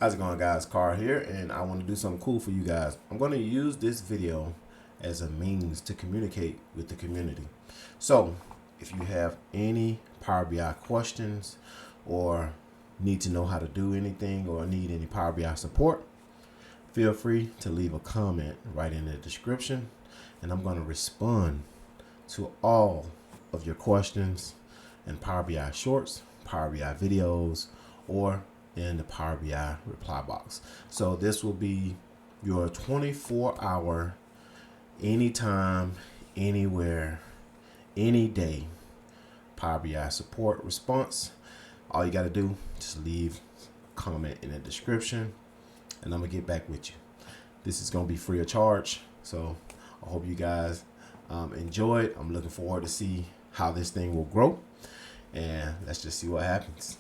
How's it going, guys? Carr here, and I want to do something cool for you guys. I'm going to use this video as a means to communicate with the community. So if you have any Power BI questions or need to know how to do anything or need any Power BI support, feel free to leave a comment right in the description, and I'm going to respond to all of your questions in Power BI shorts, Power BI videos, or in the Power BI reply box. So this will be your 24-hour, anytime, anywhere, any day Power BI support response. All you got to do is leave a comment in the description, and I'm gonna get back with you. This is gonna be free of charge, so I hope you guys enjoy it. I'm looking forward to see how this thing will grow, and let's just see what happens.